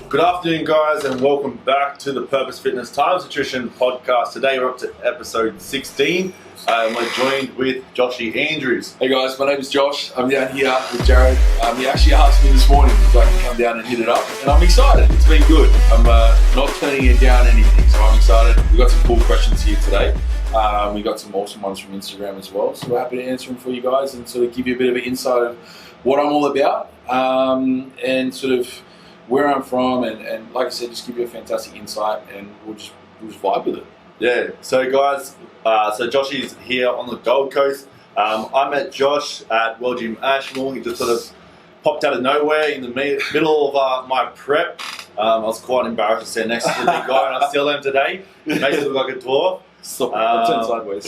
Good afternoon, guys, and welcome back to the Purpose Fitness Times Nutrition podcast. Today we're up to episode 16, and we're joined with Joshy Andrews. Hey guys, my name is Josh. I'm down here with Jared. He actually asked me this morning if I can come down and hit it up, and I'm excited. It's been good. I'm not turning it down anything, so I'm excited. We've got some cool questions here today. We got some awesome ones from Instagram as well, so we're happy to answer them for you guys and sort of give you a bit of an insight of what I'm all about, and sort of where I'm from, and like I said, just give you a fantastic insight, and we'll just vibe with it. Yeah, so guys, so Joshy's here on the Gold Coast. I met Josh at World Gym Ashmore. He just sort of popped out of nowhere in the middle of my prep. I was quite embarrassed to stand next to the big guy, and I still am today. Makes it look like a dwarf. Turn sideways.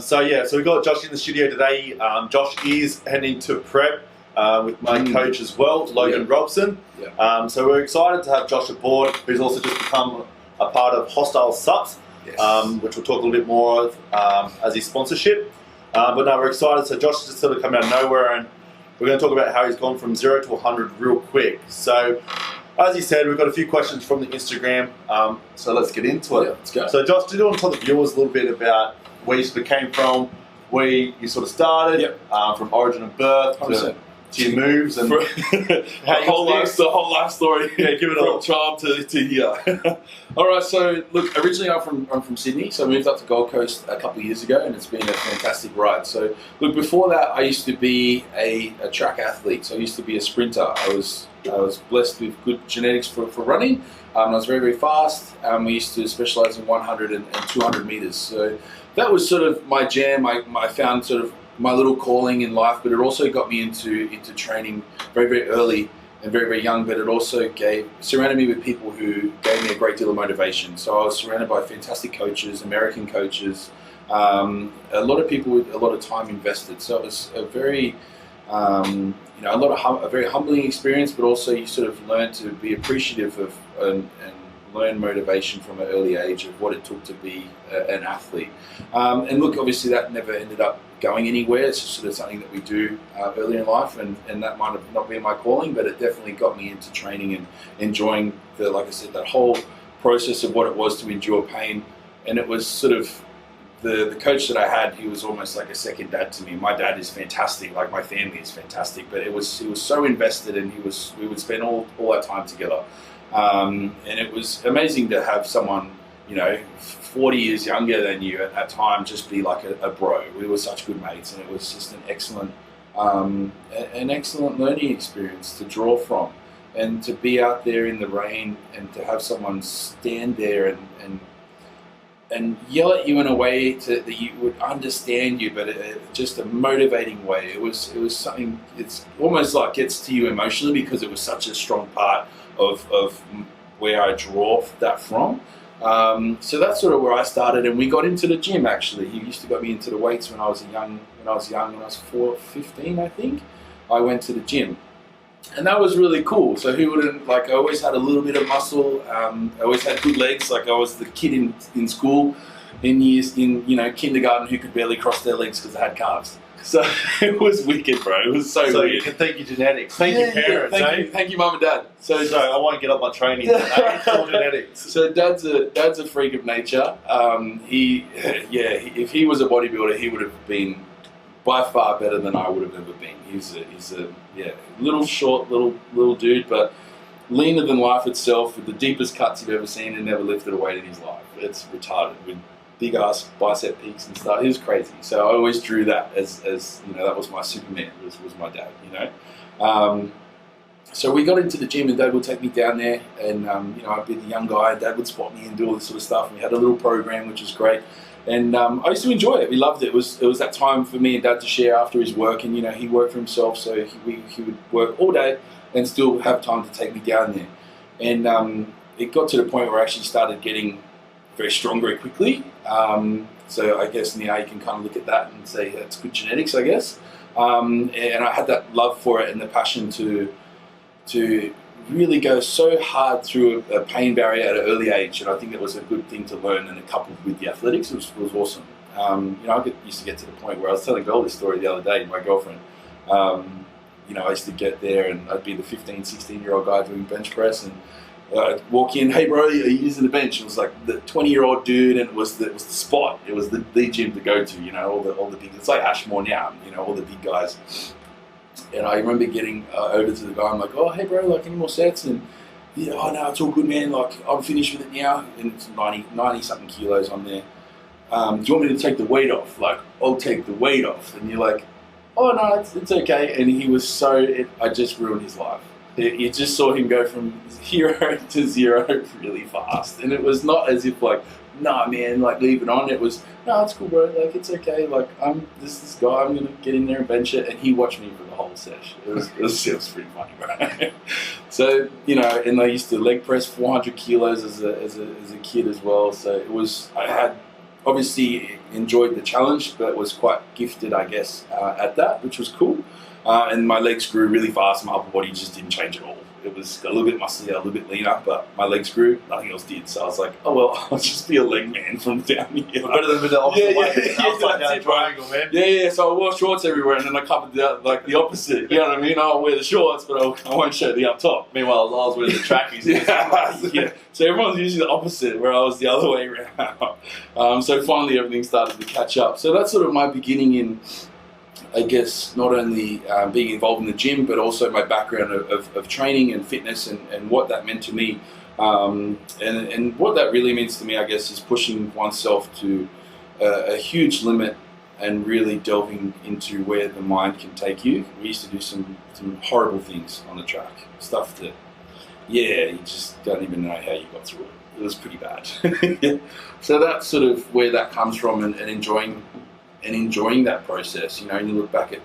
So we got Josh in the studio today. Josh is heading to prep with my coach as well, Logan Robson. Yeah. So we're excited to have Josh aboard, who's also just become a part of Hostile Sups, which we'll talk a little bit more of as his sponsorship. But no, we're excited. So Josh just sort of come out of nowhere, and we're going to talk about how he's gone from 0 to 100 real quick. So as he said, we've got a few questions from the Instagram, so let's get into it. Yeah, let's go. So Josh, do you want to tell the viewers a little bit about where you sort of came from, where you sort of started, from origin of birth to your moves, and the whole life story. Yeah, give it all. From child to here. All right, so look, originally I'm from Sydney, so I moved up to Gold Coast a couple of years ago, and it's been a fantastic ride. So look, before that, I used to be a track athlete. So I used to be a sprinter. I was blessed with good genetics for running. I was very, very fast. We used to specialize in 100 and 200 meters. So that was sort of my jam. I found sort of my little calling in life, but it also got me into training very, very early and very, very young. But it also surrounded me with people who gave me a great deal of motivation. So I was surrounded by fantastic coaches, American coaches, a lot of people with a lot of time invested. So it was a very a very humbling experience, but also you sort of learn to be appreciative of and learn motivation from an early age of what it took to be an athlete. And look, obviously that never ended up going anywhere. It's just sort of something that we do early in life, and that might have not been my calling, but it definitely got me into training and enjoying like I said, that whole process of what it was to endure pain. And it was sort of the coach that I had, he was almost like a second dad to me. My dad is fantastic, like my family is fantastic, but he was so invested, and we would spend all our time together. And it was amazing to have someone, 40 years younger than you at that time, just be like a bro. We were such good mates, and it was just an excellent learning experience to draw from, and to be out there in the rain and to have someone stand there and yell at you in a way that you would understand you, but just a motivating way. It was something. It's almost like gets to you emotionally, because it was such a strong part of where I draw that from. So that's sort of where I started, and we got into the gym. Actually, he used to get me into the weights when I was young. When I was 15, I think, I went to the gym, and that was really cool. So who wouldn't, I always had a little bit of muscle. I always had good legs. Like I was the kid in school, in kindergarten, who could barely cross their legs because they had calves. So it was wicked, bro. It was so weird. You can thank your genetics. Thank your parents. Thank you, mum and dad. So I won't get up my training. It's all genetics. So dad's a freak of nature. If he was a bodybuilder, he would have been by far better than I would have ever been. He's a little short, little dude, but leaner than life itself, with the deepest cuts you've ever seen, and never lifted a weight in his life. It's retarded, with big ass bicep peaks and stuff. It was crazy. So I always drew that as that was my Superman. Was my dad. So we got into the gym, and Dad would take me down there, and I'd be the young guy. Dad would spot me and do all this sort of stuff. And we had a little program, which was great. And I used to enjoy it. We loved it. It was that time for me and Dad to share after his work, and he worked for himself, so he would work all day and still have time to take me down there. And it got to the point where I actually started getting very strong very quickly. So I guess now you can kind of look at that and say that's good genetics, I guess. And I had that love for it and the passion to really go so hard through a pain barrier at an early age, and I think it was a good thing to learn, and coupled with the athletics, it was awesome. I used to get to the point where I was telling Belle this story the other day, my girlfriend. I used to get there and I'd be the 15, 16-year-old guy doing bench press, and I'd walk in, hey bro, are you using the bench? It was like the 20-year-old dude, and it was the spot. It was the gym to go to, all the big, it's like Ashmore now, all the big guys. And I remember getting over to the guy, I'm like, oh, hey bro, like any more sets? And yeah, oh no, it's all good, man, like I'm finished with it now. And it's 90 something kilos on there. Do you want me to take the weight off? Like, I'll take the weight off. And you're like, oh no, it's okay. And he was I just ruined his life. You just saw him go from hero to zero really fast. And it was not as if like, nah man, like leave it on. It was, no, it's cool bro, like it's okay. Like this guy, I'm gonna get in there and bench it. And he watched me for the whole session. It was pretty funny, bro. So, and I used to leg press 400 kilos as a kid as well. So I had obviously enjoyed the challenge, but was quite gifted, I guess, at that, which was cool. And my legs grew really fast. My upper body just didn't change at all. It was a little bit musclier, a little bit leaner, but my legs grew. Nothing else did. So I was like, oh well, I'll just be a leg man from down here. Better than with the opposite way. Upside down triangle, man. Yeah. So I wore shorts everywhere, and then I covered the opposite. You know what I mean? I'll wear the shorts, but I won't show the up top. Meanwhile, I was wearing the trackies. Yeah. So everyone's usually the opposite, where I was the other way around. So finally, everything started to catch up. So that's sort of my beginning in, I guess, not only being involved in the gym, but also my background of training and fitness and what that meant to me. And what that really means to me, I guess, is pushing oneself to a huge limit and really delving into where the mind can take you. We used to do some horrible things on the track, stuff that, you just don't even know how you got through it. It was pretty bad. So that's sort of where that comes from, and enjoying that process. And you look back at,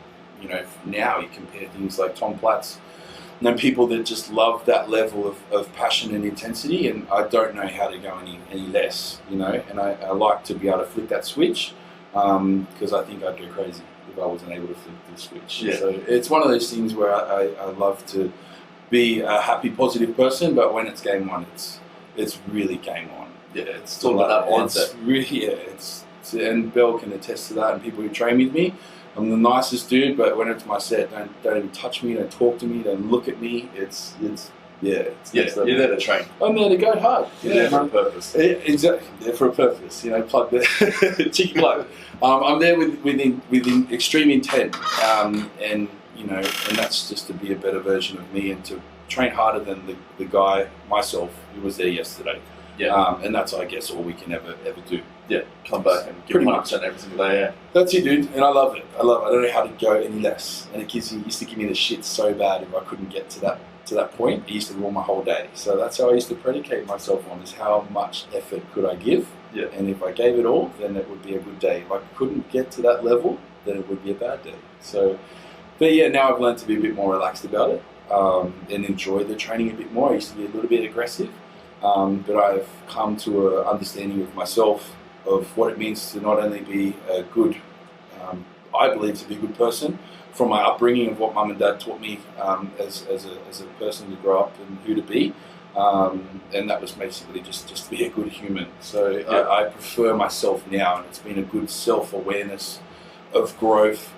now you compare things like Tom Platz, people that just love that level of passion and intensity, and I don't know how to go any less, and I like to be able to flip that switch, because I think I'd go crazy if I wasn't able to flip the switch. Yeah. So it's one of those things where I love to be a happy, positive person, but when it's game on, it's really game on. Yeah, it's all about that mindset. It's really, and Belle can attest to that, and people who train with me, I'm the nicest dude, but when it's my set, don't even touch me, don't talk to me, don't look at me. It's you're there to train. I'm there to go hard. You're there for a purpose. Exactly, there for a purpose. Plug the cheeky plug. I'm there with extreme intent, and that's just to be a better version of me and to train harder than the guy myself who was there yesterday. Yeah. And that's, I guess, all we can ever do. Yeah, come back and give 100% every single day. Yeah. That's it, dude. And I love it. I don't know how to go any less. And it used to give me the shit so bad if I couldn't get to that point. It used to rule my whole day. So that's how I used to predicate myself on, is how much effort could I give. Yeah. And if I gave it all, then it would be a good day. If I couldn't get to that level, then it would be a bad day. So, but yeah, now I've learned to be a bit more relaxed about it, and enjoy the training a bit more. I used to be a little bit aggressive. But I've come to an understanding of myself of what it means to not only be a good, I believe to be a good person, from my upbringing of what mum and dad taught me as a person to grow up and who to be, and that was basically just to be a good human. So yeah. I prefer myself now, and it's been a good self-awareness of growth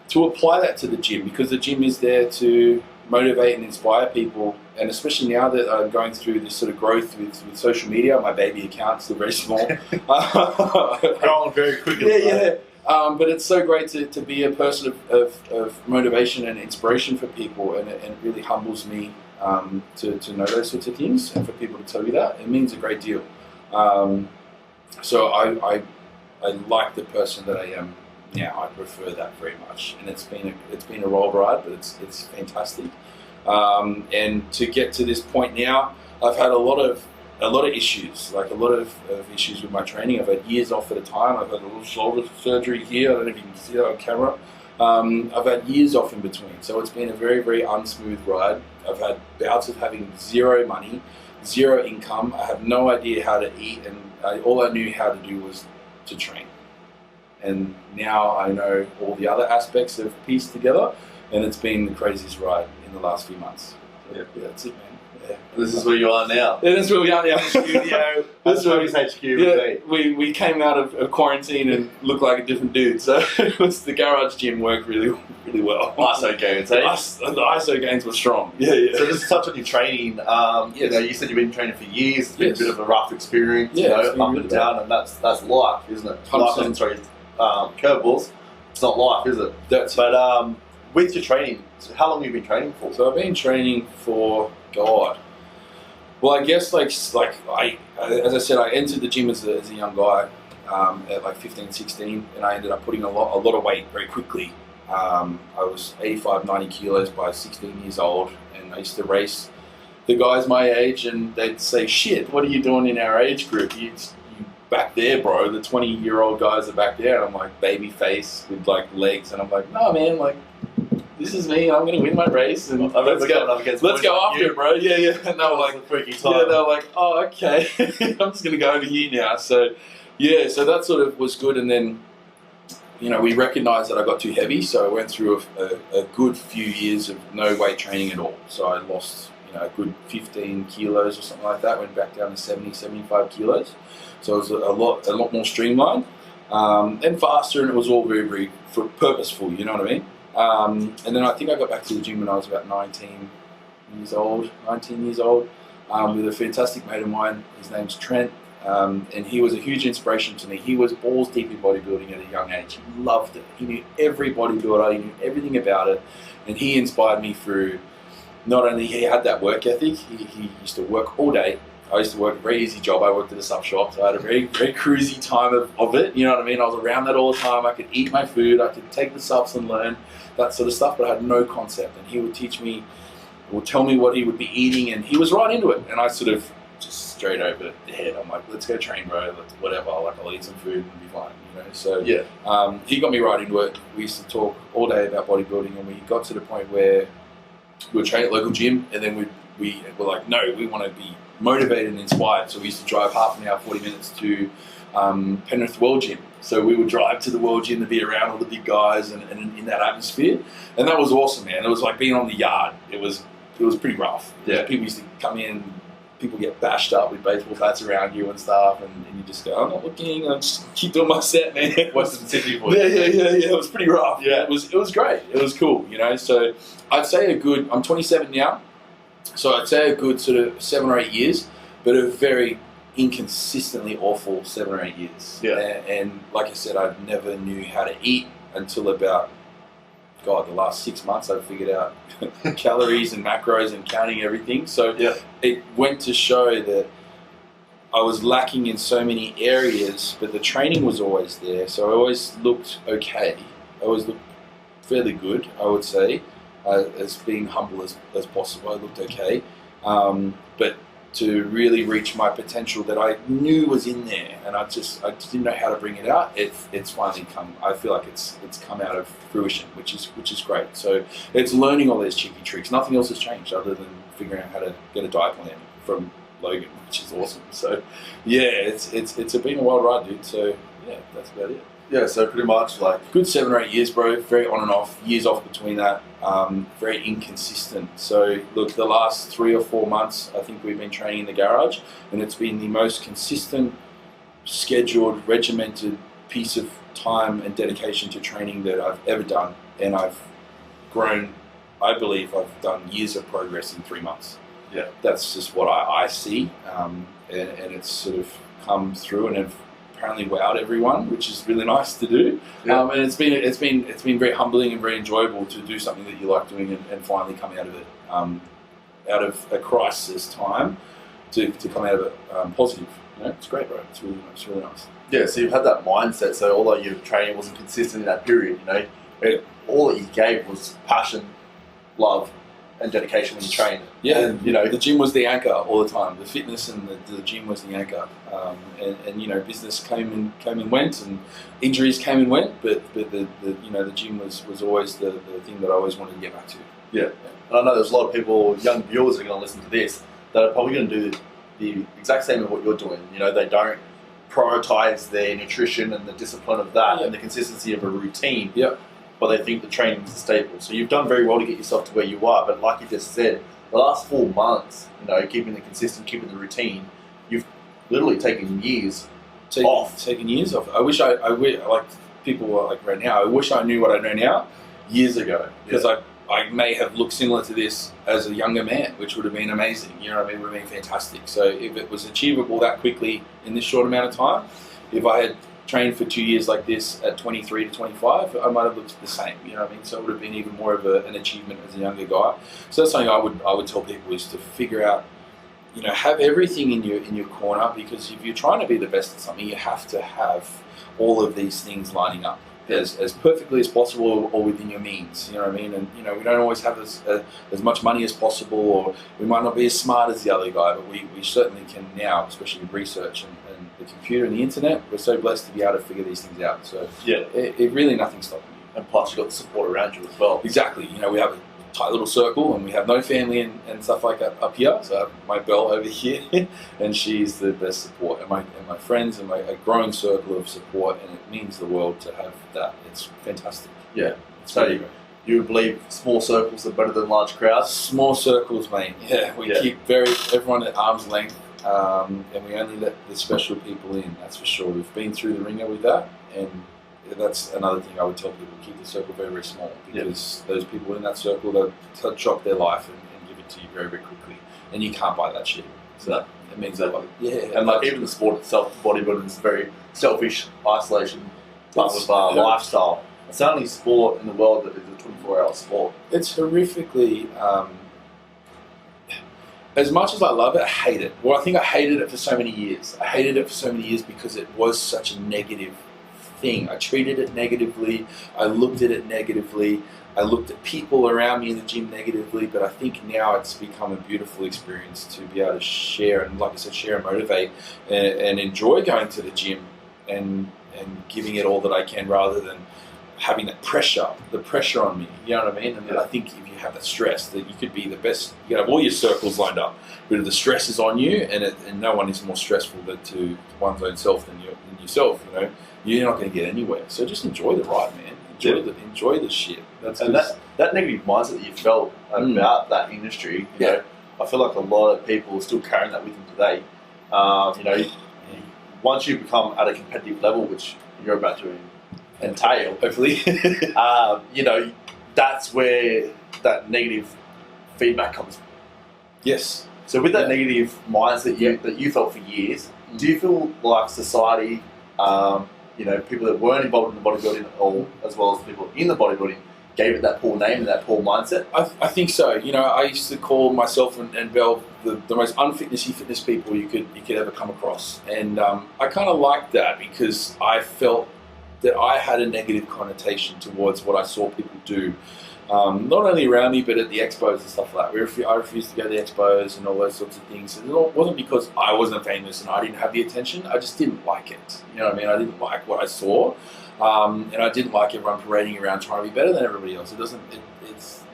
to apply that to the gym, because the gym is there to motivate and inspire people. And especially now that I'm going through this sort of growth with social media, my baby account's still very small. Growing very quickly. Yeah. But it's so great to be a person of motivation and inspiration for people, and it really humbles me to know those sorts of things, and for people to tell you that. It means a great deal. So I like the person that I am now. I prefer that very much, and it's been a wild ride, but it's fantastic. And to get to this point now, I've had a lot of issues, like a lot of issues with my training. I've had years off at a time. I've had a little shoulder surgery here. I don't know if you can see that on camera. I've had years off in between, so it's been a very, very unsmooth ride. I've had bouts of having zero money, zero income. I have no idea how to eat, and all I knew how to do was to train. And now I know all the other aspects of pieced together, and it's been the craziest ride in the last few months. So, yeah, that's it, man. This is where you are now. Yeah, that's where we are now. Studio. That's Tony's HQ. Yeah, we came out of quarantine and looked like a different dude. So it was, the garage gym worked really well. ISO gains, eh? The ISO gains were strong. Yeah. So just touch on your training. You know, you said you've been training for years. It's been a bit of a rough experience. Yeah, you know, up and down, and that's life, isn't it? 100%. Life, curveballs. It's not life, is it? But with your training, so how long have you been training for? So I've been training for God. Well, I guess as I said, I entered the gym as a young guy at like 15, 16, and I ended up putting a lot of weight very quickly. I was 85, 90 kilos by 16 years old, and I used to race the guys my age, and they'd say, "Shit, what are you doing in our age group? You back there, bro. The 20-year-old guys are back there." And I'm like, baby face with like legs, and I'm like, "No, man, like, this is me. I'm gonna win my race, and let's go after it, bro." Yeah. And they were like, freaky time. yeah, they were like, "Oh, okay." I'm just gonna go over here now. So, yeah, so that sort of was good. And then, you know, we recognised that I got too heavy, so I went through a good few years of no weight training at all. So I lost, you know, a good 15 kilos or something like that. Went back down to 70, 75 kilos. So it was a lot more streamlined and faster, and it was all very purposeful. You know what I mean? And then I think I got back to the gym when I was about 19 years old, with a fantastic mate of mine. His name's Trent, and he was a huge inspiration to me. He was balls deep in bodybuilding at a young age. He loved it. He knew every bodybuilder. He knew everything about it, and he inspired me through. Not only he had that work ethic, he used to work all day. I used to work a very easy job. I worked at a sub shop, so I had a very cruisy time of it. You know what I mean? I was around that all the time. I could eat my food. I could take the subs and learn that sort of stuff, but I had no concept. And he would teach me, or tell me what he would be eating, and he was right into it. And I sort of just straight over the head. I'm like, "Let's go train, bro. Whatever. I'll eat some food and be fine." You know. So yeah, he got me right into it. We used to talk all day about bodybuilding, and we got to the point where we would train at local gym, and then we were like, "No, we want to be motivated and inspired." So we used to drive half an hour, 40 minutes to Penrith World Gym. So we would drive to the World Gym to be around all the big guys and in that atmosphere, and that was awesome, man. It was like being on the yard. It was pretty rough. Yeah, people used to come in, people get bashed up with baseball bats around you and stuff, and you just go, "I'm not looking. I just keep doing my set, man." Western Sydney boy. Yeah. It was pretty rough. Yeah, it was great. It was cool, you know. So I'd say I'm 27 now. So I'd say a good sort of 7 or 8 years, but a very inconsistently awful 7 or 8 years. Yeah. And like I said, I never knew how to eat until about, the last 6 months. I figured out calories and macros and counting everything. So it went to show that I was lacking in so many areas, but the training was always there. So I always looked okay. I always looked fairly good, I would say. As being humble as possible, I looked okay, but to really reach my potential that I knew was in there, and I just didn't know how to bring it out. It's finally come. I feel like it's come out of fruition, which is great. So it's learning all these cheeky tricks. Nothing else has changed other than figuring out how to get a diet plan from Logan, which is awesome. So yeah, it's been a wild ride, dude. So yeah, that's about it. Yeah, so pretty much like good 7 or 8 years, bro. Very on and off, years off between that. Very inconsistent. So look, the last 3 or 4 months, I think we've been training in the garage, and it's been the most consistent, scheduled, regimented piece of time and dedication to training that I've ever done. And I've grown. I believe I've done years of progress in 3 months. Yeah, that's just what I see, and it's sort of come through and apparently wowed everyone, which is really nice to do. Yeah. And it's been very humbling and very enjoyable to do something that you like doing and finally come out of it, out of a crisis time, to come out of it positive. You know, it's great, bro. It's really nice. Yeah, so you've had that mindset. So although your training wasn't consistent in that period, you know, all that you gave was passion, love, and dedication when you trained. Yeah, and, you know, the gym was the anchor all the time. The fitness and the gym was the anchor. And you know, business came and went, and injuries came and went. But the gym was always the thing that I always wanted to get back to. Yeah. And I know there's a lot of people, young viewers, that are going to listen to this that are probably going to do the exact same of what you're doing. You know, they don't prioritize their nutrition and the discipline of that and the consistency of a routine. Yeah. But they think the training is a staple. So you've done very well to get yourself to where you are. But like you just said, the last 4 months, keeping the consistent, keeping the routine, you've literally taken years off. Taking years off. I wish like people were like right now. I wish I knew what I know now years ago, because I may have looked similar to this as a younger man, which would have been amazing. You know what I mean? Would have been fantastic. So if it was achievable that quickly in this short amount of time, if I had trained for 2 years like this at 23 to 25, I might have looked the same. You know what I mean? So it would have been even more of an achievement as a younger guy. So that's something I would tell people, is to figure out, have everything in your corner, because if you're trying to be the best at something, you have to have all of these things lining up as perfectly as possible, or within your means. You know what I mean? And we don't always have as much money as possible, or we might not be as smart as the other guy, but we certainly can now, especially with research and the computer and the internet. We're so blessed to be able to figure these things out. So it really, nothing's stopping you. And plus, you've got the support around you as well. Exactly. We have a tight little circle, and we have no family and stuff like that up here. So I have my Belle over here, and she's the best support, and my friends, and a growing circle of support, and it means the world to have that. It's fantastic. Yeah. It's So really great. you believe small circles are better than large crowds? Small circles, mate. Yeah, we keep everyone at arm's length, and we only let the special people in. That's for sure. We've been through the ringer with that, and that's another thing I would tell people: keep the circle very, very small, because those people in that circle, they'll chop their life and give it to you very, very quickly, and you can't buy that shit. So it means that, and even the sport itself, bodybuilding is very selfish, isolation type of lifestyle. It's the only sport in the world that is a 24-hour sport. It's horrifically. As much as I love it, I hate it. Well, I think I hated it for so many years. I hated it for so many years because it was such a negative thing. I treated it negatively. I looked at it negatively. I looked at people around me in the gym negatively. But I think now it's become a beautiful experience to be able to share, and like I said, share and motivate, and enjoy going to the gym and giving it all that I can, rather than having the pressure on me. You know what I mean? And I think if you have that stress, that you could be the best. You have all your circles lined up, but if the stress is on you, and no one is more stressful than to one's own self than yourself. You're not going to get anywhere. So just enjoy the ride, man. Enjoy the shit. That negative mindset that you felt about that industry, I feel like a lot of people are still carrying that with them today. Once you become at a competitive level, which you're about to entail, hopefully, that's where that negative feedback comes from. Yes. So with that negative mindset that you felt for years, do you feel like society, people that weren't involved in the bodybuilding, or as well as people in the bodybuilding, gave it that poor name and that poor mindset? I think so. I used to call myself and Belle the most unfitnessy fitness people you could ever come across, and I kind of liked that, because I felt that I had a negative connotation towards what I saw people do. Not only around me, but at the expos and stuff like that. I refused to go to the expos and all those sorts of things. And it wasn't because I wasn't famous and I didn't have the attention. I just didn't like it. You know what I mean? I didn't like what I saw, and I didn't like everyone parading around trying to be better than everybody else. It's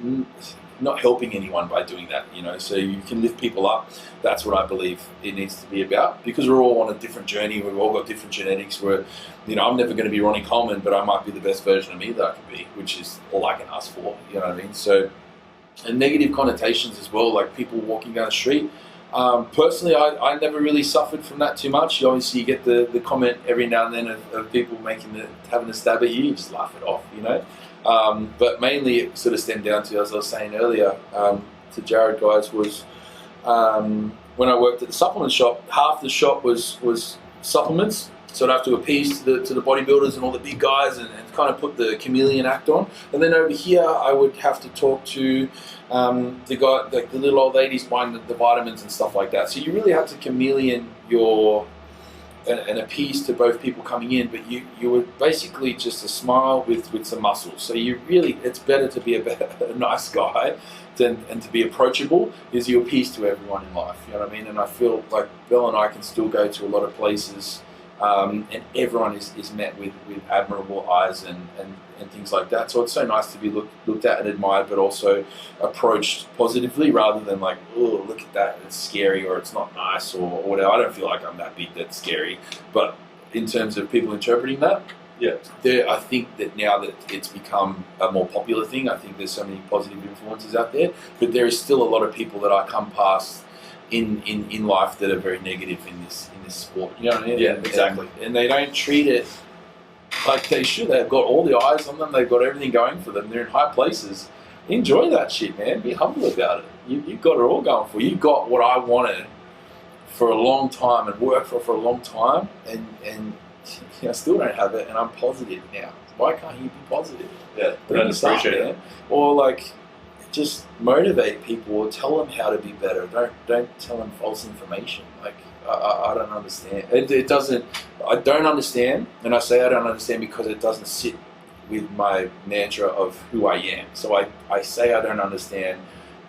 not helping anyone by doing that. So you can lift people up. That's what I believe it needs to be about, because we're all on a different journey. We've all got different genetics. I'm never going to be Ronnie Coleman, but I might be the best version of me that I can be, which is all I can ask for. You know what I mean? So, and negative connotations as well, like people walking down the street. Personally, I never really suffered from that too much. Obviously, you get the comment every now and then of people having a stab at you. You just laugh it off, But mainly, it sort of stemmed down to, as I was saying earlier, to Jared, guys, was when I worked at the supplement shop. Half the shop was supplements. So I'd have to appease to the bodybuilders and all the big guys, and kind of put the chameleon act on. And then over here, I would have to talk to the guy, like the little old ladies buying the vitamins and stuff like that. So you really had to chameleon and appease to both people coming in, but you were basically just a smile with some muscles. So it's better to be a nice guy and to be approachable, is you appease to everyone in life. You know what I mean? And I feel like Belle and I can still go to a lot of places, and everyone is met with admirable eyes and things like that. So it's so nice to be looked at and admired, but also approached positively, rather than like, oh, look at that, it's scary, or it's not nice, or whatever. I don't feel like I'm that big that's scary, but in terms of people interpreting that, Yeah. I think that now that it's become a more popular thing, I think there's so many positive influences out there, but there is still a lot of people that I come past in life that are very negative in this sport. You know what I mean? Yeah, exactly. And they don't treat it like they should. They've got all the eyes on them. They've got everything going for them. They're in high places. Enjoy that shit, man. Be humble about it. You've got it all going for you. You got what I wanted for a long time and worked for a long time, and I still don't have it, and I'm positive now. Why can't you be positive? Yeah, Bring don't us up, appreciate it. man. Or like, just motivate people, or tell them how to be better. Don't tell them false information. Like, I don't understand. It doesn't. I don't understand, and I say I don't understand because it doesn't sit with my mantra of who I am. So I say I don't understand.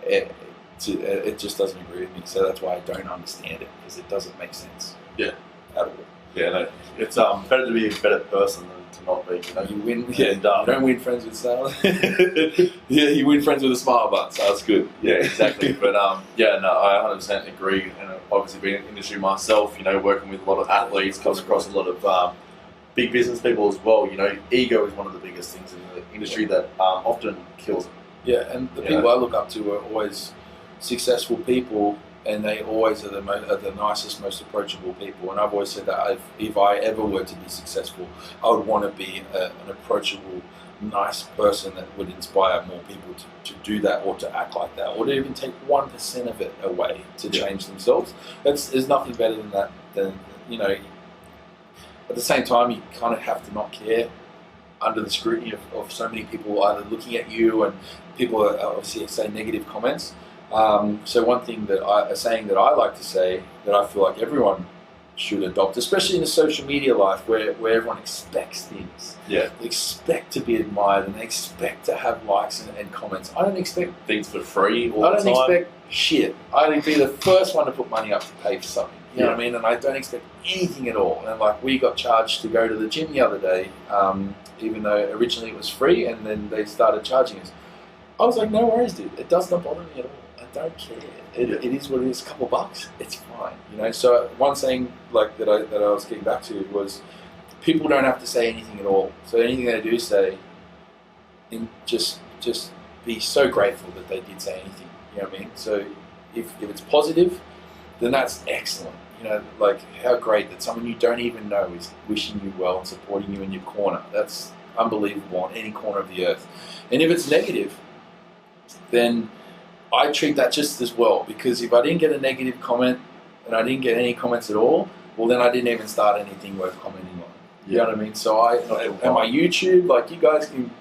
It just doesn't agree with me. So that's why I don't understand it, because it doesn't make sense. Yeah. At all. Yeah, no, it's better to be a better person than to not be. You know? You win. And, Yeah, you don't win friends with style. Yeah, you win friends with a smile, but so it's good. Yeah, exactly. But yeah, no, I 100% agree. And obviously, being in the industry myself, you know, working with a lot of athletes, comes across a lot of big business people as well. You know, ego is one of the biggest things in the industry that often kills them. Yeah, and the people I look up to are always successful people, and they always are the nicest, most approachable people. And I've always said that if I ever were to be successful, I would want to be an approachable, nice person that would inspire more people to do that, or to act like that, or to even take 1% of it away to change themselves. There's nothing better than that. Than, you know, at the same time, you kind of have to not care under the scrutiny of so many people either looking at you, and people are obviously say negative comments. So one thing a saying that I like to say that I feel like everyone should adopt, especially in the social media life where everyone expects things. Yeah. They expect to be admired, and they expect to have likes and comments. I don't expect Things for free all I the don't time. expect shit. I'd be the first one to put money up to pay for something. You know what I mean? And I don't expect anything at all. And like, we got charged to go to the gym the other day, even though originally it was free, and then they started charging us. I was like, no worries, dude. It does not bother me at all. I don't care. It is what it is. A couple bucks, it's fine. You know. So one saying like that I was getting back to was, people don't have to say anything at all. So anything they do say, just be so grateful that they did say anything. You know what I mean? So if it's positive, then that's excellent. You know, like, how great that someone you don't even know is wishing you well and supporting you in your corner. That's unbelievable on any corner of the earth. And if it's negative, then I treat that just as well, because if I didn't get a negative comment and I didn't get any comments at all, well, then I didn't even start anything worth commenting on. You know what I mean? So and my YouTube, like, you guys can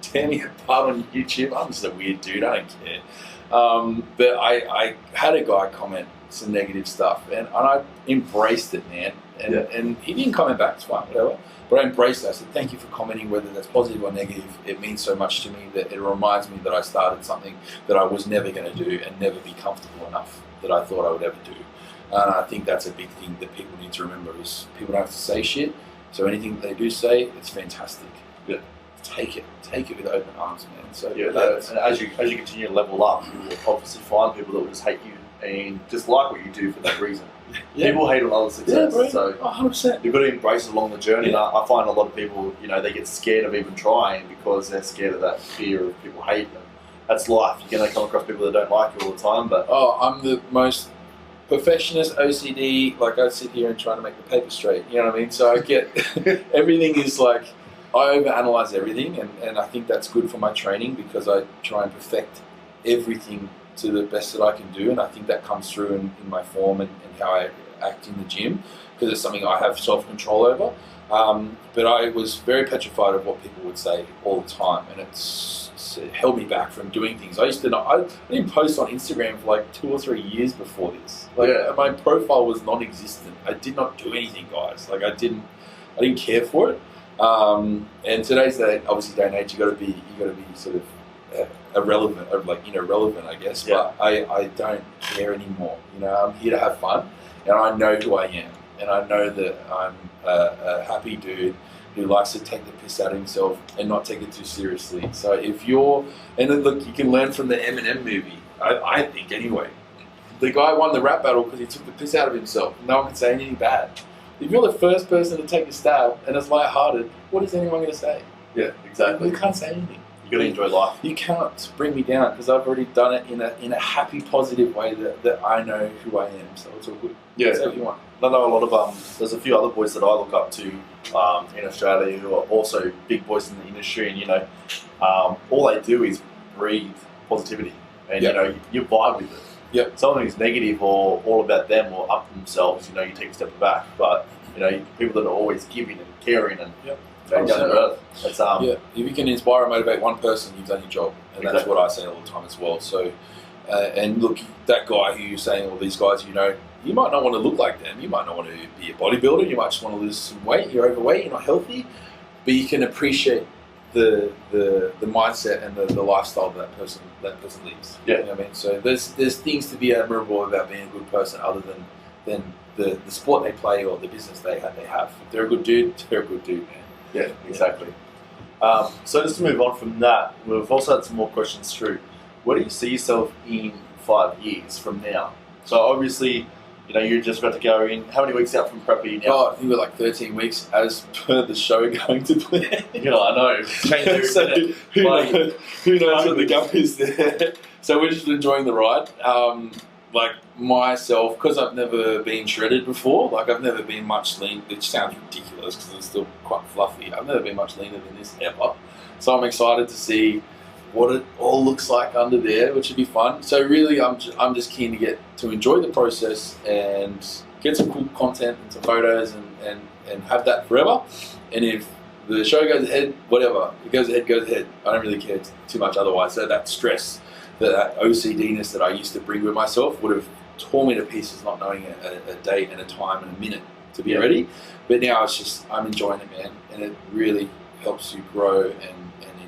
tear me apart on YouTube. I'm just a weird dude. I don't care. But I had a guy comment some negative stuff, and I embraced it, man. And he didn't comment back. It's fine, whatever. But I embraced it. I said, thank you for commenting, whether that's positive or negative. It means so much to me that it reminds me that I started something that I was never going to do and never be comfortable enough that I thought I would ever do. And I think that's a big thing that people need to remember, is people don't have to say shit. So anything that they do say, it's fantastic. Yeah. Take it with open arms, man. So Yeah, and as you continue to level up, you will obviously find people that will just hate you and just like what you do for that reason. Yeah. People hate on other success, bro. so 100%. you've got to embrace it along the journey. And I find a lot of people, you know, they get scared of even trying because they're scared of that fear of people hating them. That's life. You're going to come across people that don't like you all the time, but I'm the most perfectionist, OCD. Like, I sit here and try to make the paper straight. You know what I mean? So I get everything is like, I overanalyze everything, and I think that's good for my training, because I try and perfect everything to the best that I can do, and I think that comes through in my form and how I act in the gym, because it's something I have self-control over. But I was very petrified of what people would say all the time, and it held me back from doing things. I didn't post on Instagram for like 2 or 3 years before this. My profile was non-existent. I did not do anything, guys. Like, I didn't care for it. And today's day, obviously, day and age, you got to be sort of irrelevant, relevant, I guess. Yeah. But I don't care anymore. You know, I'm here to have fun, and I know who I am, and I know that I'm a happy dude who likes to take the piss out of himself and not take it too seriously. So and then look, you can learn from the Eminem movie. I think anyway. The guy won the rap battle because he took the piss out of himself. No one can say anything bad. If you're the first person to take a stab and it's lighthearted, what is anyone going to say? Yeah, exactly. You can't say anything. You got to enjoy life. You cannot bring me down because I've already done it in a happy, positive way that I know who I am. So it's all good. Yeah. Say what you want. I know a lot of there's a few other boys that I look up to in Australia who are also big boys in the industry, and all they do is breathe positivity, and you vibe with it. Yep. Something is negative or all about them or up themselves, you take a step back. But people that are always giving and caring and down to earth. It's if you can inspire and motivate one person, you've done your job, and that's Exactly. what I say all the time as well. So, and look, that guy who you're saying, all these guys, you might not want to look like them. You might not want to be a bodybuilder. You might just want to lose some weight. You're overweight. You're not healthy, but you can appreciate the mindset and the lifestyle that person leads. Yeah. You know what I mean? So there's things to be admirable about being a good person, other than the sport they play or the business they have. If they're a good dude, they're a good dude, man. Yeah, exactly. So just to move on from that, we've also had some more questions through. Where do you see yourself in 5 years from now? So obviously, you're just about to go in. How many weeks out from prep are you now? Oh, I think we're like 13 weeks as per the show going to plan. I know. Change every So minute. who knows what the gum is there. So we're just enjoying the ride. Like myself, because I've never been shredded before, like I've never been much lean, which sounds ridiculous because it's still quite fluffy. I've never been much leaner than this ever. So I'm excited to see what it all looks like under there, which would be fun. So really, I'm just keen to enjoy the process and get some cool content and some photos and have that forever. And if the show goes ahead, whatever, it goes ahead. I don't really care too much otherwise. So that stress, that OCD-ness that I used to bring with myself would have tore me to pieces not knowing a date and a time and a minute to be ready. But now it's just, I'm enjoying it, man. And it really helps you grow and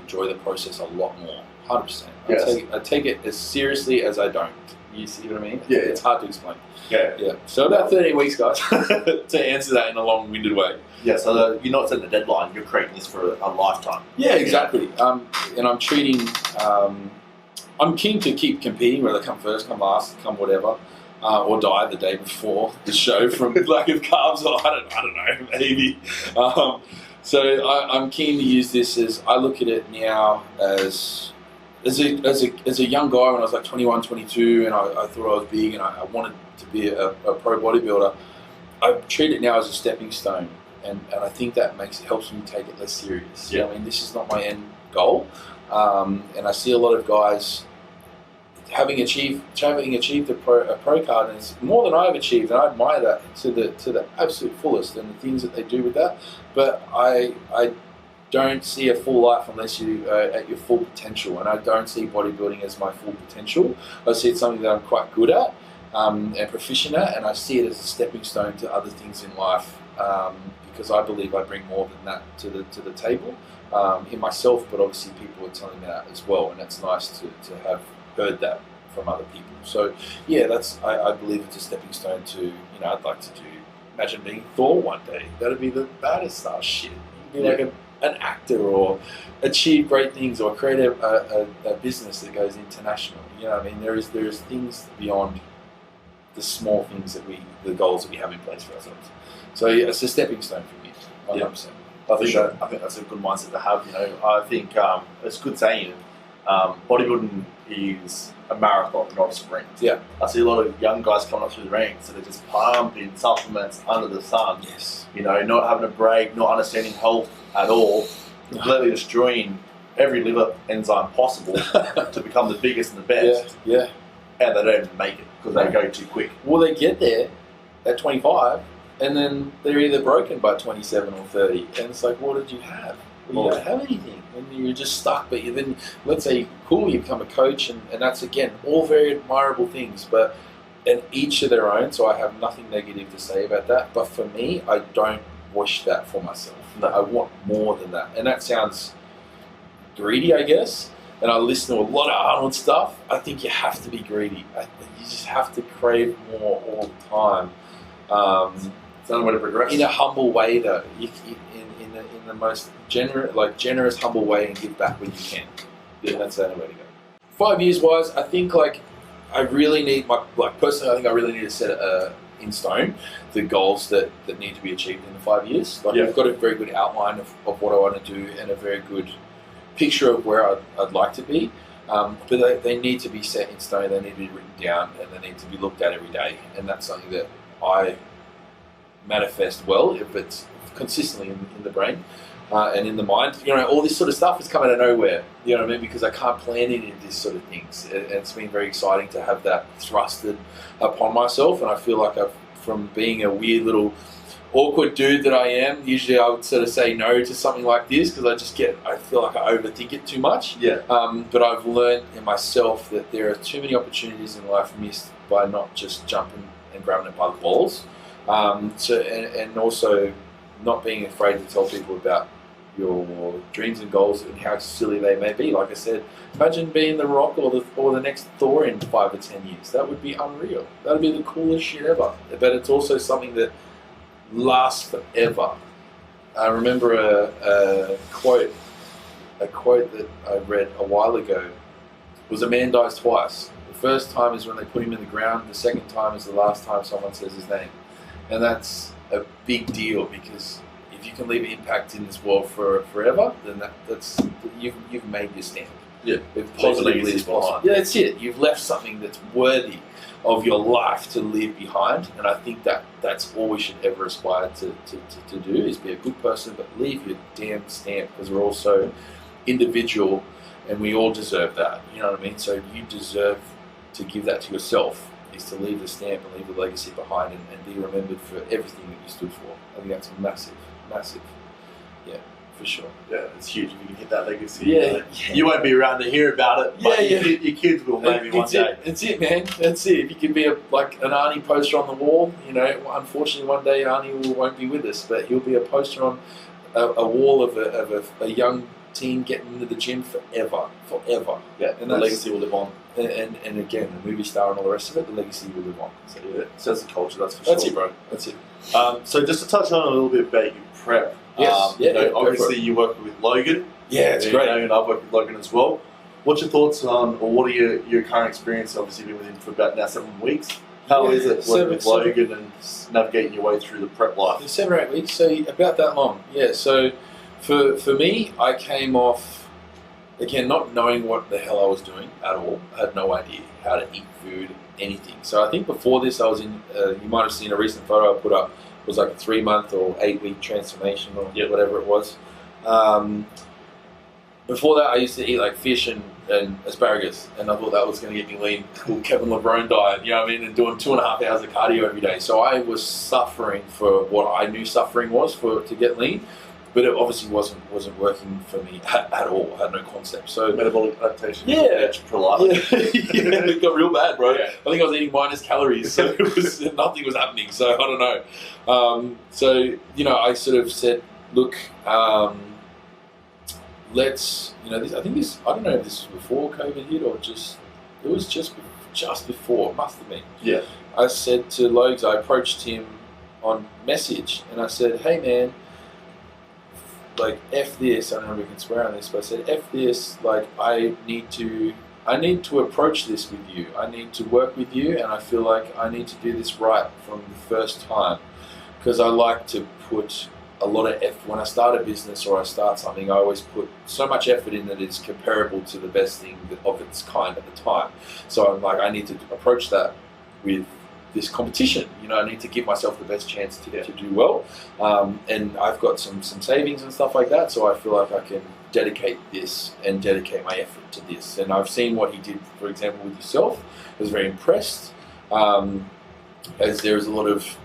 enjoy the process a lot more. 100%. Yes. I take it as seriously as I don't. You see what I mean? Yeah. It's hard to explain. Yeah. So about 13 weeks, guys, to answer that in a long-winded way. Yeah, so you're not setting a deadline, you're creating this for a lifetime. Yeah, exactly. And I'm treating... I'm keen to keep competing, whether come first, come last, come whatever, or die the day before the show from lack of carbs, or I don't know, maybe. So I'm keen to use this as, I look at it now as a young guy when I was like 21, 22, and I thought I was big and I wanted to be a pro bodybuilder. I treat it now as a stepping stone, and I think that helps me take it less serious. Yeah. I mean, this is not my end goal, and I see a lot of guys having achieved a pro card, and it's more than I've achieved, and I admire that to the absolute fullest, and the things that they do with that. But I don't see a full life unless you are at your full potential, and I don't see bodybuilding as my full potential. I see it something that I'm quite good at and proficient at, and I see it as a stepping stone to other things in life, because I believe I bring more than that to the table in myself, but obviously people are telling me that as well, and it's nice to have heard that from other people. So yeah, I believe it's a stepping stone to, I'd like to imagine being Thor one day. That'd be the baddest style shit. You'd be like an actor, or achieve great things, or create a business that goes international. You know what I mean? There is things beyond the small things the goals that we have in place for ourselves. So yeah, it's a stepping stone for me, 100%. I think that's a good mindset to have. I think it's good saying bodybuilding is a marathon, not a sprint. Yeah. I see a lot of young guys coming up through the ranks, and they're just pumping supplements under the sun. Yes. Not having a break, not understanding health at all, completely destroying every liver enzyme possible to become the biggest and the best. Yeah. And they don't even make it because they go too quick. Well, they get there at 25, and then they're either broken by 27 or 30, and it's like, what did you have? Well, you don't have anything, and you're just stuck. But then, let's say, cool, you become a coach, and that's, again, all very admirable things, and each of their own, so I have nothing negative to say about that. But for me, I don't wish that for myself. No. I want more than that. And that sounds greedy, I guess, and I listen to a lot of Arnold stuff. I think you have to be greedy. You just have to crave more all the time. It's the only way to progress. In a humble way, though. In the most generous, humble way, and give back when you can. Yeah, that's the only way to go. 5 years wise, I think I really need personally, I think I really need to set in stone the goals that need to be achieved in the 5 years. Like, Yeah. I've got a very good outline of what I want to do and a very good picture of where I'd like to be. But they need to be set in stone, they need to be written down, and they need to be looked at every day. And that's something that I manifest well if it's consistently in the brain and in the mind. You know, all this sort of stuff is coming out of nowhere, you know what I mean? Because I can't plan any of this sort of things. And it's been very exciting to have that thrusted upon myself. And I feel like from being a weird little awkward dude that I am, usually I would sort of say no to something like this because I feel like I overthink it too much. Yeah. But I've learned in myself that there are too many opportunities in life missed by not just jumping and grabbing it by the balls. And also not being afraid to tell people about your dreams and goals and how silly they may be. Like I said, imagine being The Rock or the next Thor in 5 or 10 years. That would be unreal. That would be the coolest shit ever. But it's also something that lasts forever. I remember a quote that I read a while ago was, a man dies twice. The first time is when they put him in the ground. The second time is the last time someone says his name. And that's a big deal, because if you can leave an impact in this world forever, then that's you've made your stamp. Yeah. If positively as possible. Yeah, that's it. You've left something that's worthy of your life to leave behind, and I think that's all we should ever aspire to do, is be a good person, but leave your damn stamp, because we're also individual and we all deserve that. You know what I mean? So you deserve to give that to yourself, is to leave the stamp and leave the legacy behind, and be remembered for everything that you stood for. I think that's massive. Yeah, for sure. Yeah, it's huge if you can hit that legacy. Yeah. You won't be around to hear about it, but Yeah. your kids will maybe one day. That's it, man. That's it. If you could be like an Arnie poster on the wall, you know, unfortunately one day Arnie won't be with us, but he'll be a poster on a wall of a young teen getting into the gym forever. Yeah, and the legacy will live on. And again, the movie star and all the rest of it, the legacy will live on. So Yeah, so that's the culture, that's for sure. that's it, bro. That's it. So just to touch on a little bit about your prep. Yes. Go obviously for it. you work with Logan. Yeah, it's great. And I've worked with Logan as well. What's your thoughts on, or what are your current experience? Obviously, you've been with him for about now 7 weeks. How is it working with Logan and navigating your way through the prep life? 7 or 8 weeks, so about that long. Yeah, so for me, I came off, again, not knowing what the hell I was doing at all. I had no idea how to eat food, anything. So I think before this, I was in, you might have seen a recent photo I put up, it was like a 3-month or 8-week transformation or whatever it was. Before that, I used to eat like fish and asparagus, and I thought that was going to get me lean. Cool Kevin LeBron diet, you know what I mean? And doing 2.5 hours of cardio every day. So I was suffering for what I knew suffering was to get lean, but it obviously wasn't working for me at all. I had no concept. So Metabolic adaptation. Yeah. It got real bad, bro. Yeah. I think I was eating minus calories, so nothing was happening. So I don't know. So I sort of said, look. Let's, I think this, I don't know if this was before COVID hit or it was just before, it must have been. Yeah. I said to Logs, I approached him on message and I said, hey man, like F this, I don't know if we can swear on this, but I said, F this, like I need to approach this with you. I need to work with you, and I feel like I need to do this right from the first time, because I like to put a lot of effort. When I start a business or I start something, I always put so much effort in that it's comparable to the best thing of its kind at the time. So I'm like, I need to approach that with this competition. I need to give myself the best chance to do well. And I've got some savings and stuff like that, so I feel like I can dedicate this and dedicate my effort to this. And I've seen what he did, for example, with yourself. I was very impressed, as there's a lot of,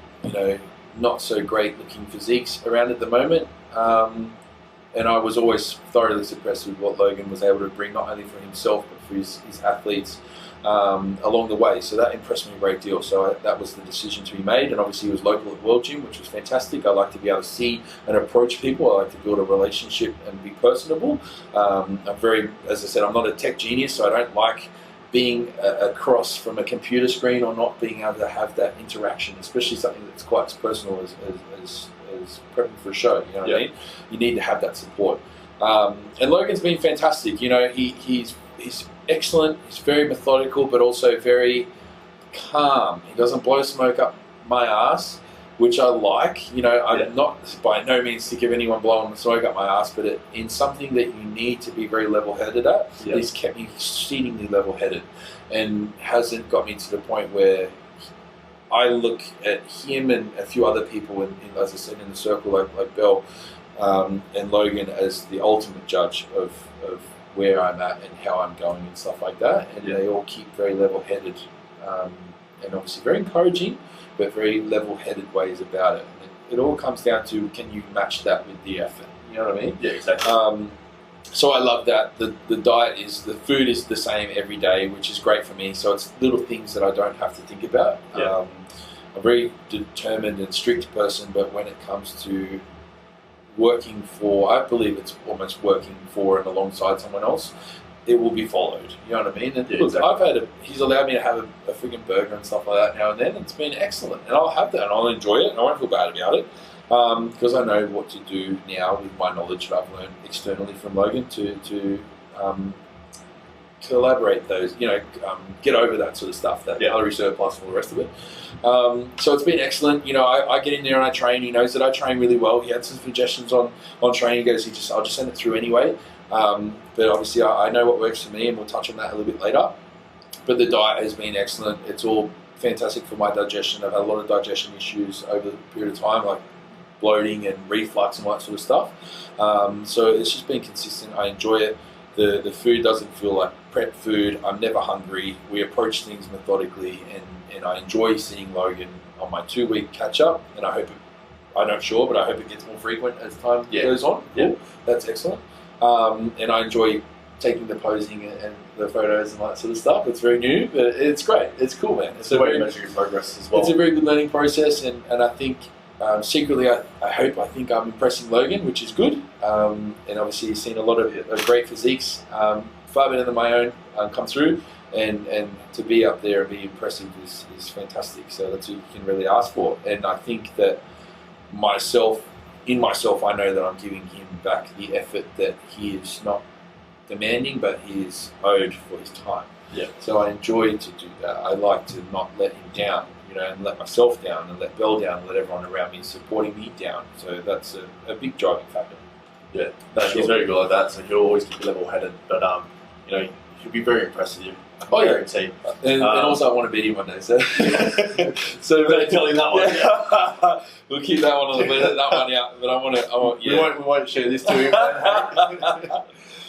not so great looking physiques around at the moment, and I was always thoroughly impressed with what Logan was able to bring, not only for himself but for his athletes along the way. So that impressed me a great deal. So that was the decision to be made, and obviously he was local at World Gym, which was fantastic. I like to be able to see and approach people. I like to build a relationship and be personable. I'm very, as I said, I'm not a tech genius, so I don't like being across from a computer screen or not being able to have that interaction, especially something that's quite as personal as prepping for a show. You know what I mean? You need to have that support. And Logan's been fantastic. He's excellent. He's very methodical, but also very calm. He doesn't blow smoke up my ass, which I like. You know, I'm Yeah. not by no means sick of anyone blowing the smoke up my ass, but in something that you need to be very level-headed at, Yeah. he's kept me exceedingly level-headed, and hasn't got me to the point where I look at him and a few other people, as I said, in the circle, like Bell and Logan, as the ultimate judge of where I'm at and how I'm going and stuff like that. And Yeah. they all keep very level-headed, and obviously very encouraging, but very level-headed ways about it. And it all comes down to, can you match that with the effort? You know what I mean? Yeah, exactly. So I love that. The diet the food is the same every day, which is great for me. So it's little things that I don't have to think about. Yeah. I'm a very determined and strict person, but when it comes to working for, I believe it's almost working for and alongside someone else, it will be followed. You know what I mean? And Yeah, look, exactly. he's allowed me to have a frigging burger and stuff like that now and then. It's been excellent, and I'll have that, and I'll enjoy it, and I won't feel bad about it, because I know what to do now with my knowledge that I've learned externally from Logan to collaborate those, get over that sort of stuff, that calorie surplus and all the rest of it. So it's been excellent. You know, I get in there and I train. He knows that I train really well. He had some suggestions on training. He goes, I'll just send it through anyway. But obviously I know what works for me, and we'll touch on that a little bit later. But the diet has been excellent. It's all fantastic for my digestion. I've had a lot of digestion issues over the period of time, like bloating and reflux and all that sort of stuff. So it's just been consistent. I enjoy it. The food doesn't feel like prep food. I'm never hungry. We approach things methodically, and I enjoy seeing Logan on my 2-week catch up, and I hope it gets more frequent as time goes on. Yeah. Cool. That's excellent. And I enjoy taking the posing and the photos and all that sort of stuff. It's very new, but it's great. It's cool, man. It's a way to measure your progress as well. It's a very good learning process, and I think secretly I think I'm impressing Logan, which is good. And obviously he's seen a lot of great physiques, far better than my own, come through, and to be up there and be impressive is fantastic. So that's what you can really ask for. And I think that in myself, I know that I'm giving him back the effort that he is not demanding, but he is owed for his time. Yeah. So I enjoy to do that. I like to not let him down, and let myself down, and let Bell down, and let everyone around me supporting me down. So that's a big driving factor. Yeah, no, he's very good like that. So he'll always keep you level-headed, but he'll be very impressed with you. Oh, yeah. Guarantee. And also I want to beat him one day. So, Better tell him that one. Yeah. We'll keep that one on that one out. But I want. Yeah. We won't share this to him.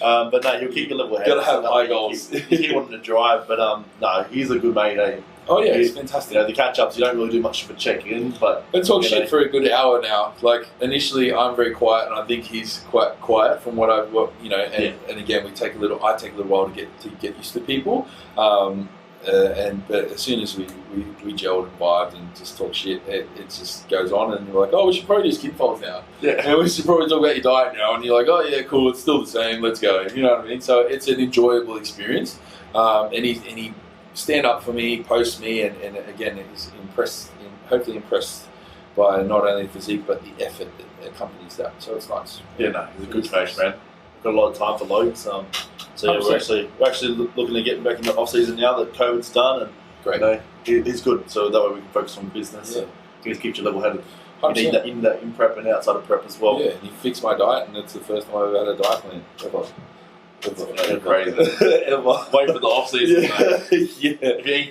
But no, he'll keep you level-headed. Gotta have so high goals. You keep wanting to drive, but no, he's a good mate. Eh? Oh yeah, it's fantastic. The catch-ups, you don't really do much of a check-in, but I talk shit for a good hour now. Like initially, I'm very quiet, and I think he's quite quiet from what I've, and again, I take a little while to get used to people. But as soon as we gelled and vibed and just talk shit, it just goes on, and you're like, oh, we should probably do skin folds now. Yeah. And we should probably talk about your diet now, and you're like, oh yeah, cool, it's still the same, let's go. You know what I mean? So it's an enjoyable experience, and he stand up for me, post me, and again, he's hopefully impressed by not only physique but the effort that accompanies that. So it's nice. Yeah, no, he's a good coach, man. Got a lot of time for loads. So yeah, we're actually looking to get back in the off season now that COVID's done, and Great. He's good. So that way we can focus on business. Yeah. And just keep you level headed. You 100%. need that in prep and outside of prep as well. Yeah, and he fixed my diet, and it's the first time I've ever had a diet plan. Ever. Crazy. Wait for the off season. Yeah. If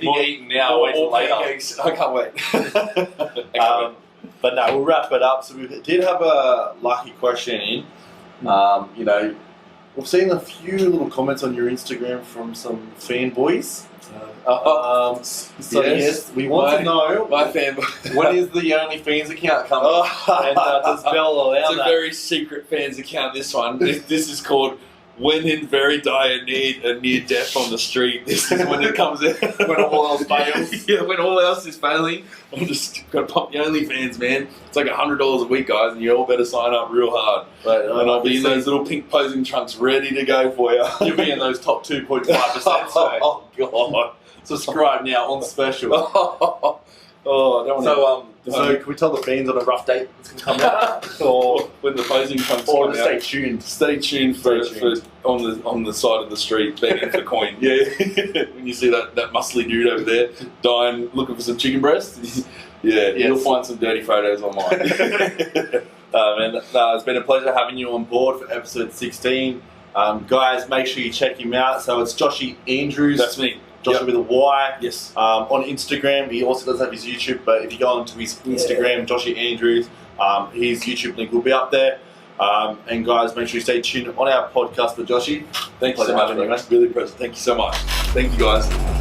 you're eating now, wait till later. Pancakes. I can't wait. But no, we'll wrap it up. So we did have a lucky question in. We've seen a few little comments on your Instagram from some fanboys. So yes, we want to know my fanboy. when is the OnlyFans account coming? And does Bell allow It's a that? very secret fans account. This one. This is called "When in Very Dire Need a Near Death on the Street." This is when it comes in. When all else fails. Yeah, when all else is failing, I'm just gonna pump the OnlyFans, man. It's like $100 a week, guys, and you all better sign up real hard. But, And I'll be in those little pink posing trunks ready to go for you. You'll be in those top 2.5%. Oh God! Subscribe now on special. Oh, I don't want So can we tell the fans on a rough date it's going to come out? or when the posing trunks Or come just out. stay tuned. Stay tuned for on the side of the street begging for coin. Yeah, when you see that muscly dude over there dying, looking for some chicken breast, Yeah, Yes. you'll find some dirty photos online. Man, it's been a pleasure having you on board for episode 16. Guys, make sure you check him out. So it's Joshy Andrews. That's me. Joshua Yep. with a Y. Yes. On Instagram, he also does have his YouTube, but if you go onto his Instagram, Joshy Andrews, his YouTube link will be up there. And guys, make sure you stay tuned on our podcast with Joshy. Thank you so Pleasure much, having you, mate. mate. Really impressive. Thank you so much. Thank you, guys.